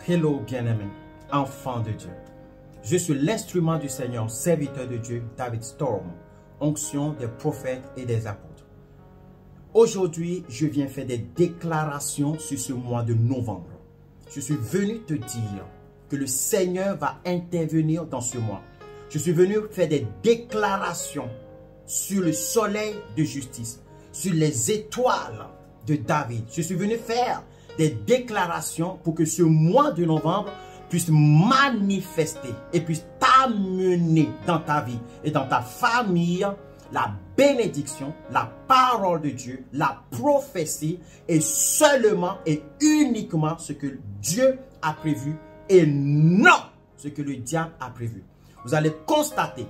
Hello bien-aimé, enfant de Dieu. Je suis l'instrument du Seigneur, serviteur de Dieu, David Storm, onction des prophètes et des apôtres. Aujourd'hui, je viens faire des déclarations sur ce mois de novembre. Je suis venu te dire que le Seigneur va intervenir dans ce mois. Je suis venu faire des déclarations sur le soleil de justice, sur les étoiles de David. Je suis venu faire des déclarations pour que ce mois de novembre puisse manifester et puisse t'amener dans ta vie et dans ta famille la bénédiction, la parole de Dieu, la prophétie et seulement et uniquement ce que Dieu a prévu et non ce que le diable a prévu. Vous allez constater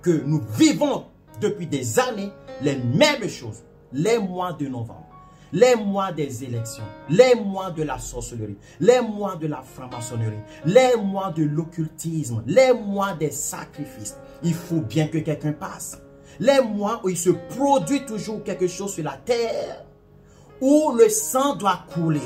que nous vivons depuis des années les mêmes choses, les mois de novembre. Les mois des élections, les mois de la sorcellerie, les mois de la franc-maçonnerie, les mois de l'occultisme, les mois des sacrifices. Il faut bien que quelqu'un passe. Les mois où il se produit toujours quelque chose sur la terre, où le sang doit couler,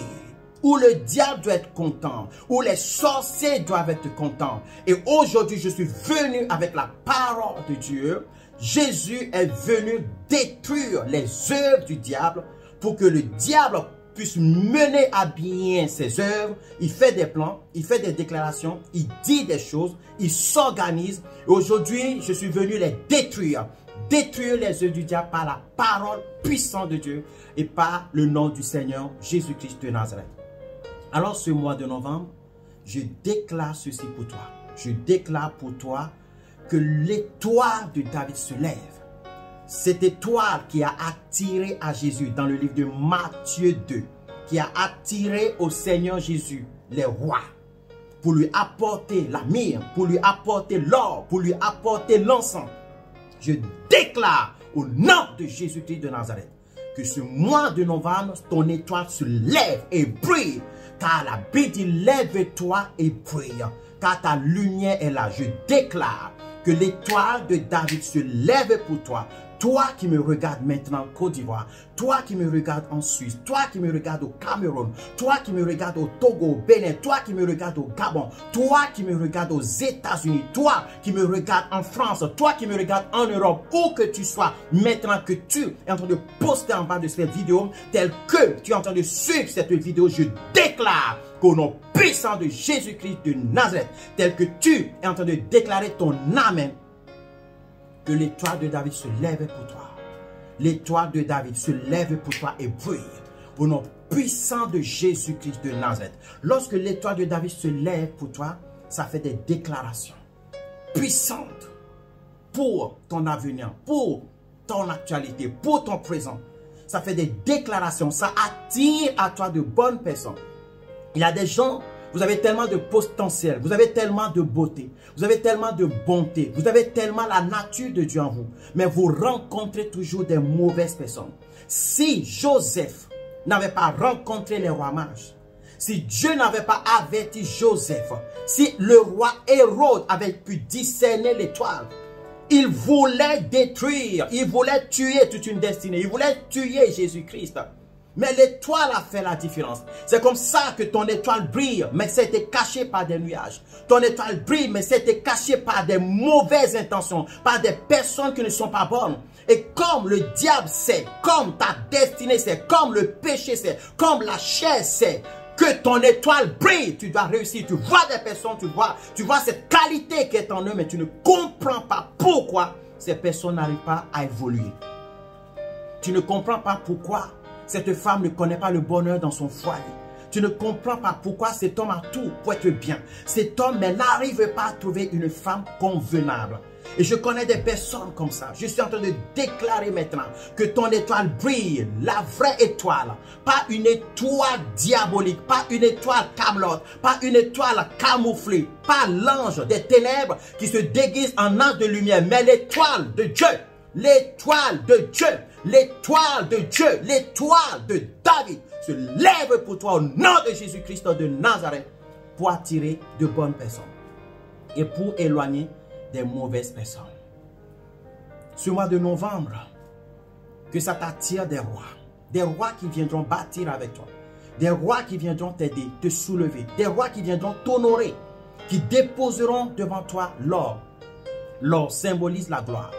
où le diable doit être content, où les sorciers doivent être contents. Et aujourd'hui, je suis venu avec la parole de Dieu. Jésus est venu détruire les œuvres du diable pour que le diable puisse mener à bien ses œuvres. Il fait des plans, il fait des déclarations, il dit des choses, il s'organise. Aujourd'hui, je suis venu les détruire. Détruire les œuvres du diable par la parole puissante de Dieu et par le nom du Seigneur Jésus-Christ de Nazareth. Alors ce mois de novembre, je déclare ceci pour toi. Je déclare pour toi que l'étoile de David se lève. Cette étoile qui a attiré à Jésus dans le livre de Matthieu 2, qui a attiré au Seigneur Jésus les rois pour lui apporter la myrrhe, pour lui apporter l'or, pour lui apporter l'encens. Je déclare au nom de Jésus-Christ de Nazareth que ce mois de novembre, ton étoile se lève et brille, car la Bible dit lève-toi et brille, car ta lumière est là. Je déclare que l'étoile de David se lève pour toi. Toi qui me regardes maintenant en Côte d'Ivoire, toi qui me regardes en Suisse, toi qui me regardes au Cameroun, toi qui me regardes au Togo, au Bénin, toi qui me regardes au Gabon, toi qui me regardes aux États-Unis, toi qui me regardes en France, toi qui me regardes en Europe, où que tu sois, maintenant que tu es en train de poster en bas de cette vidéo, tel que tu es en train de suivre cette vidéo, je déclare qu'au nom puissant de Jésus-Christ de Nazareth, tel que tu es en train de déclarer ton amen, que l'étoile de David se lève pour toi. L'étoile de David se lève pour toi et brille. Au nom puissant de Jésus-Christ de Nazareth. Lorsque l'étoile de David se lève pour toi, ça fait des déclarations puissantes pour ton avenir, pour ton actualité, pour ton présent. Ça fait des déclarations. Ça attire à toi de bonnes personnes. Il y a des gens, vous avez tellement de potentiel, vous avez tellement de beauté, vous avez tellement de bonté, vous avez tellement la nature de Dieu en vous, mais vous rencontrez toujours des mauvaises personnes. Si Joseph n'avait pas rencontré les rois mages, si Dieu n'avait pas averti Joseph, si le roi Hérode avait pu discerner l'étoile, il voulait détruire, il voulait tuer toute une destinée, il voulait tuer Jésus-Christ. Mais l'étoile a fait la différence. C'est comme ça que ton étoile brille, mais c'était caché par des nuages. Ton étoile brille, mais c'était caché par des mauvaises intentions, par des personnes qui ne sont pas bonnes. Et comme le diable sait, comme ta destinée sait, comme le péché sait, comme la chair sait, que ton étoile brille, tu dois réussir. Tu vois des personnes, tu vois cette qualité qui est en eux, mais tu ne comprends pas pourquoi ces personnes n'arrivent pas à évoluer. Tu ne comprends pas pourquoi cette femme ne connaît pas le bonheur dans son foyer. Tu ne comprends pas pourquoi cet homme a tout pour être bien. Cet homme n'arrive pas à trouver une femme convenable. Et je connais des personnes comme ça. Je suis en train de déclarer maintenant que ton étoile brille, la vraie étoile. Pas une étoile diabolique, pas une étoile camelote, pas une étoile camouflée, pas l'ange des ténèbres qui se déguise en ange de lumière, mais l'étoile de Dieu. L'étoile de Dieu, l'étoile de Dieu, l'étoile de David se lève pour toi au nom de Jésus-Christ de Nazareth pour attirer de bonnes personnes et pour éloigner des mauvaises personnes. Ce mois de novembre, que ça t'attire des rois qui viendront bâtir avec toi, Des rois qui viendront t'aider, te soulever. Des rois qui viendront t'honorer, qui déposeront devant toi l'or. L'or symbolise la gloire.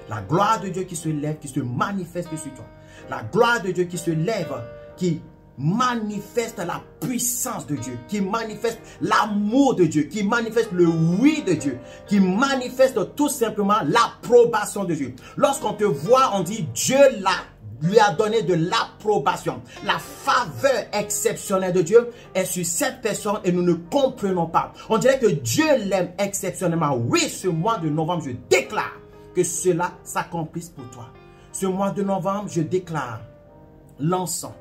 La gloire de Dieu qui se lève, qui se manifeste sur toi. La gloire de Dieu qui se lève, qui manifeste la puissance de Dieu, qui manifeste l'amour de Dieu, qui manifeste le oui de Dieu, qui manifeste tout simplement l'approbation de Dieu. Lorsqu'on te voit, on dit Dieu lui a donné de l'approbation. La faveur exceptionnelle de Dieu est sur cette personne et nous ne comprenons pas. On dirait que Dieu l'aime exceptionnellement. Oui, ce mois de novembre, je déclare que cela s'accomplisse pour toi. Ce mois de novembre, je déclare l'encens.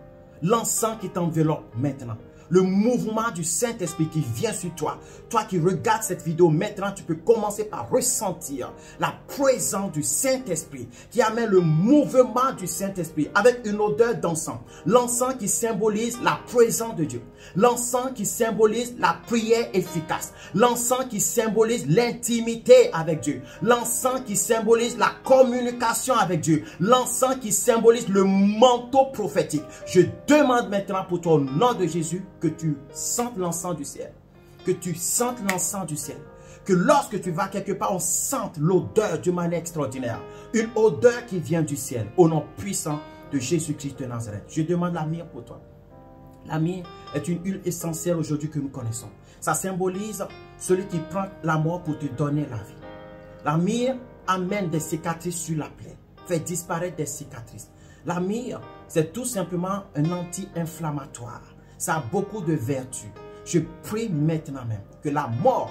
L'encens qui t'enveloppe maintenant. Le mouvement du Saint-Esprit qui vient sur toi. Toi qui regardes cette vidéo maintenant, tu peux commencer par ressentir la présence du Saint-Esprit qui amène le mouvement du Saint-Esprit avec une odeur d'encens. L'encens qui symbolise la présence de Dieu. L'encens qui symbolise la prière efficace. L'encens qui symbolise l'intimité avec Dieu. L'encens qui symbolise la communication avec Dieu. L'encens qui symbolise le manteau prophétique. Je demande maintenant pour toi au nom de Jésus que tu sentes l'encens du ciel. Que tu sentes l'encens du ciel. Que lorsque tu vas quelque part, on sente l'odeur d'une manière extraordinaire. Une odeur qui vient du ciel. Au nom puissant de Jésus-Christ de Nazareth. Je demande la myrrhe pour toi. La myrrhe est une huile essentielle aujourd'hui que nous connaissons. Ça symbolise celui qui prend la mort pour te donner la vie. La myrrhe amène des cicatrices sur la plaie. Fait disparaître des cicatrices. La myrrhe, c'est tout simplement un anti-inflammatoire. Ça a beaucoup de vertus. Je prie maintenant même que la mort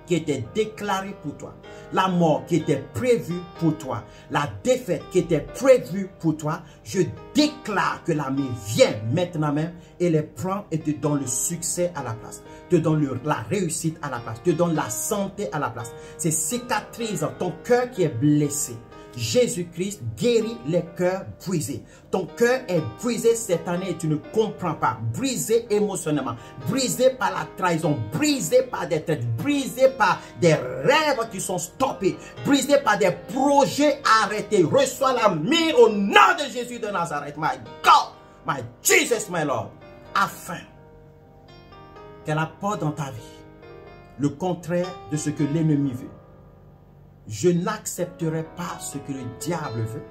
qui était déclarée pour toi, la mort qui était prévue pour toi, la défaite qui était prévue pour toi, je déclare que la myrrhe vient maintenant même et les prend et te donne le succès à la place, te donne la réussite à la place, te donne la santé à la place. Ces cicatrices, ton cœur qui est blessé, Jésus-Christ guérit les cœurs brisés. Ton cœur est brisé cette année et tu ne comprends pas. Brisé émotionnellement, brisé par la trahison, brisé par des traites, brisé par des rêves qui sont stoppés, brisé par des projets arrêtés. Reçois la myrrhe au nom de Jésus de Nazareth. My God, my Jesus, my Lord. Afin qu'elle apporte dans ta vie le contraire de ce que l'ennemi veut. Je n'accepterai pas ce que le diable veut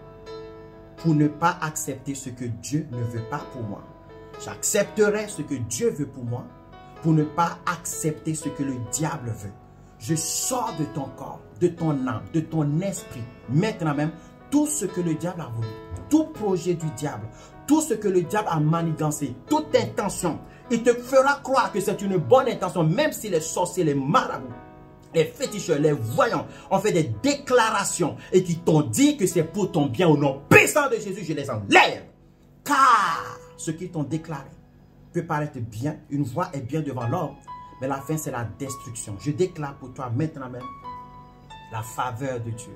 pour ne pas accepter ce que Dieu ne veut pas pour moi. J'accepterai ce que Dieu veut pour moi pour ne pas accepter ce que le diable veut. Je sors de ton corps, de ton âme, de ton esprit, maintenant même, tout ce que le diable a voulu, tout projet du diable, tout ce que le diable a manigancé, toute intention, il te fera croire que c'est une bonne intention, même si les sorciers, les marabouts, les féticheurs, les voyants ont fait des déclarations et qui t'ont dit que c'est pour ton bien. Au nom puissant de Jésus, je les enlève. Car ce qu'ils t'ont déclaré peut paraître bien, une voie est bien devant l'homme, mais la fin c'est la destruction. Je déclare pour toi maintenant même la faveur de Dieu.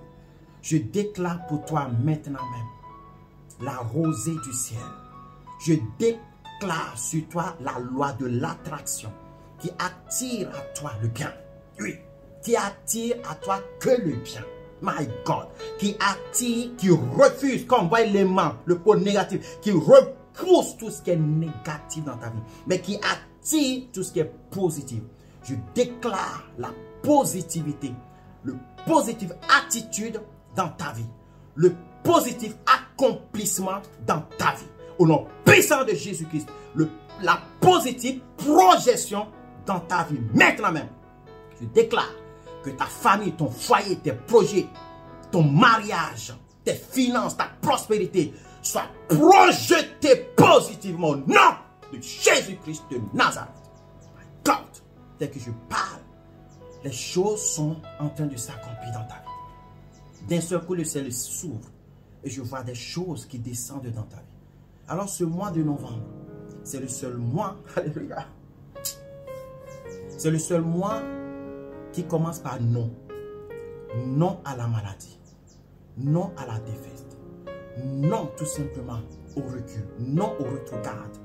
Je déclare pour toi maintenant même la rosée du ciel. Je déclare sur toi la loi de l'attraction qui attire à toi le bien. Oui. Qui attire à toi que le bien. My God. Qui attire, qui refuse, comme voit l'aimant, le pôle négatif, qui repousse tout ce qui est négatif dans ta vie, mais qui attire tout ce qui est positif. Je déclare la positivité, le positive attitude dans ta vie, le positif accomplissement dans ta vie. Au nom puissant de Jésus-Christ, la positive projection dans ta vie. Maintenant même, je déclare que ta famille, ton foyer, tes projets, ton mariage, tes finances, ta prospérité soient projetés positivement au nom de Jésus-Christ de Nazareth. My God, dès que je parle, les choses sont en train de s'accomplir dans ta vie. D'un seul coup, le ciel s'ouvre et je vois des choses qui descendent dans ta vie. Alors ce mois de novembre, c'est le seul mois, alléluia, c'est le seul mois qui commence par non. Non à la maladie. Non à la défaite. Non tout simplement au recul. Non au rétrograde.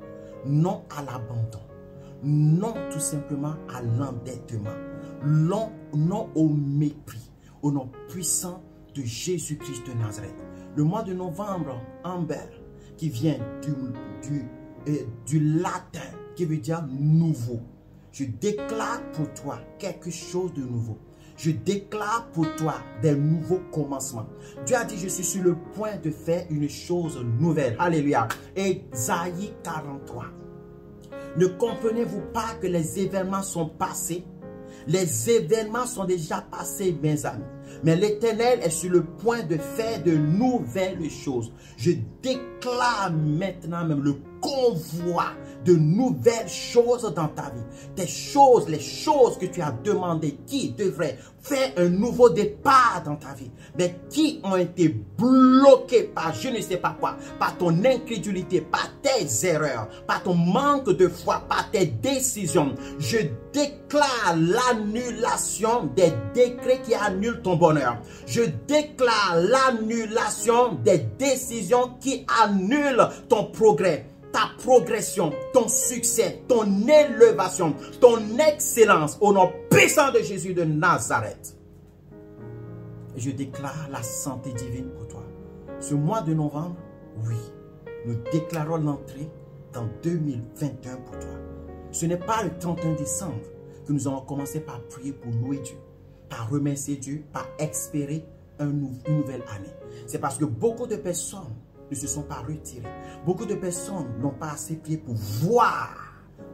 Non à l'abandon. Non tout simplement à l'endettement. Non, non au mépris. Au nom puissant de Jésus-Christ de Nazareth. Le mois de novembre, Amber, qui vient du latin qui veut dire nouveau. Je déclare pour toi quelque chose de nouveau. Je déclare pour toi des nouveaux commencements. Dieu a dit, je suis sur le point de faire une chose nouvelle. Alléluia. Ésaïe 43. Ne comprenez-vous pas que les événements sont passés? Les événements sont déjà passés, mes amis. Mais l'Éternel est sur le point de faire de nouvelles choses. Je déclare maintenant même le convoi de nouvelles choses dans ta vie. Tes choses, les choses que tu as demandées, qui devraient faire un nouveau départ dans ta vie, mais qui ont été bloquées par je ne sais pas quoi, par ton incrédulité, par tes erreurs, par ton manque de foi, par tes décisions. Je déclare l'annulation des décrets qui annulent ton bonheur. Je déclare l'annulation des décisions qui annulent ton progrès, ta progression, ton succès, ton élévation, ton excellence au nom puissant de Jésus de Nazareth. Et je déclare la santé divine pour toi. Ce mois de novembre, oui, nous déclarons l'entrée dans 2021 pour toi. Ce n'est pas le 31 décembre que nous allons commencer par prier pour louer Dieu, par remercier Dieu, par espérer une nouvelle année. C'est parce que beaucoup de personnes ne se sont pas retirées. Beaucoup de personnes n'ont pas assez prié pour voir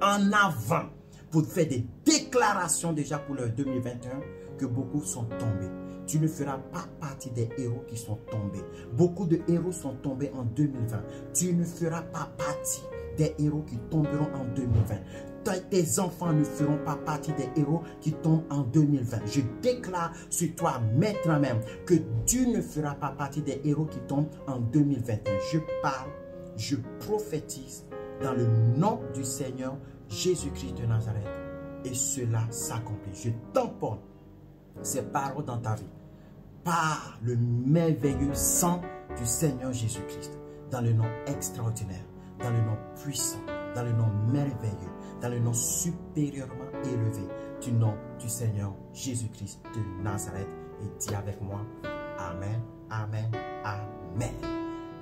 en avant, pour faire des déclarations déjà pour le 2021, que beaucoup sont tombés. Tu ne feras pas partie des héros qui sont tombés. Beaucoup de héros sont tombés en 2020. Tu ne feras pas partie des héros qui tomberont en 2020. Tes enfants ne feront pas partie des héros qui tombent en 2020. Je déclare sur toi maintenant même que tu ne feras pas partie des héros qui tombent en 2021. Je parle, je prophétise dans le nom du Seigneur Jésus-Christ de Nazareth. Et cela s'accomplit. Je tamponne ces paroles dans ta vie par le merveilleux sang du Seigneur Jésus-Christ. Dans le nom extraordinaire, dans le nom puissant, dans le nom merveilleux, dans le nom supérieurement élevé du nom du Seigneur Jésus-Christ de Nazareth. Et dis avec moi, Amen, Amen, Amen.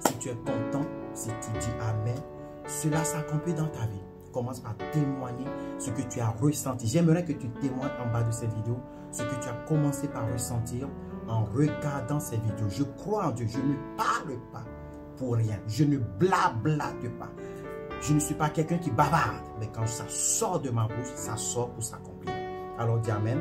Si tu es content, si tu dis Amen, cela s'accomplit dans ta vie. Commence par témoigner ce que tu as ressenti. J'aimerais que tu témoignes en bas de cette vidéo ce que tu as commencé par ressentir en regardant cette vidéo. Je crois en Dieu, je ne parle pas pour rien. Je ne blablate pas. Je ne suis pas quelqu'un qui bavarde, mais quand ça sort de ma bouche, ça sort pour s'accomplir. Alors dis Amen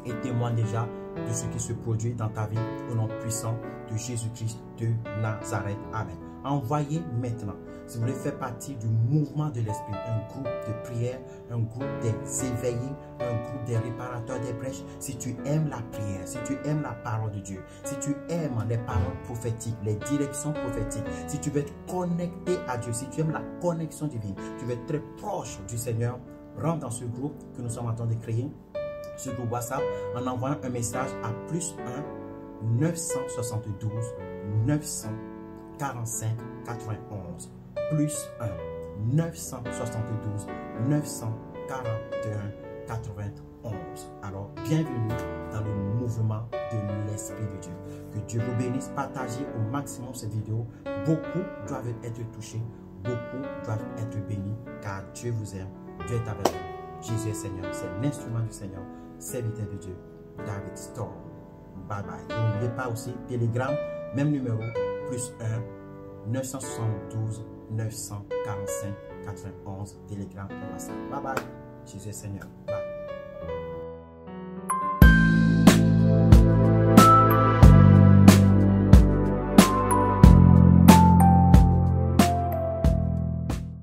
et témoigne déjà de ce qui se produit dans ta vie au nom puissant de Jésus-Christ de Nazareth. Amen. Envoyez maintenant, si vous voulez faire partie du mouvement de l'Esprit, un groupe de prière, un groupe des éveillés, un groupe des réparateurs des brèches. Si tu aimes la prière, si tu aimes la parole de Dieu, si tu aimes les paroles prophétiques, les directions prophétiques, si tu veux être connecté à Dieu, si tu aimes la connexion divine, tu veux être très proche du Seigneur, rentre dans ce groupe que nous sommes en train de créer, ce groupe WhatsApp, en envoyant un message à +1 972 945 91. +1 972 941 91. Alors, bienvenue dans le mouvement de l'Esprit de Dieu. Que Dieu vous bénisse. Partagez au maximum cette vidéo. Beaucoup doivent être touchés. Beaucoup doivent être bénis. Car Dieu vous aime. Dieu est avec vous. Jésus est Seigneur. C'est l'instrument du Seigneur. Serviteur de Dieu. David Storm. Bye bye. N'oubliez pas aussi Telegram. Même numéro. +1 972 945 91. Telegram et WhatsApp. Bye bye. Jésus est Seigneur. Bye.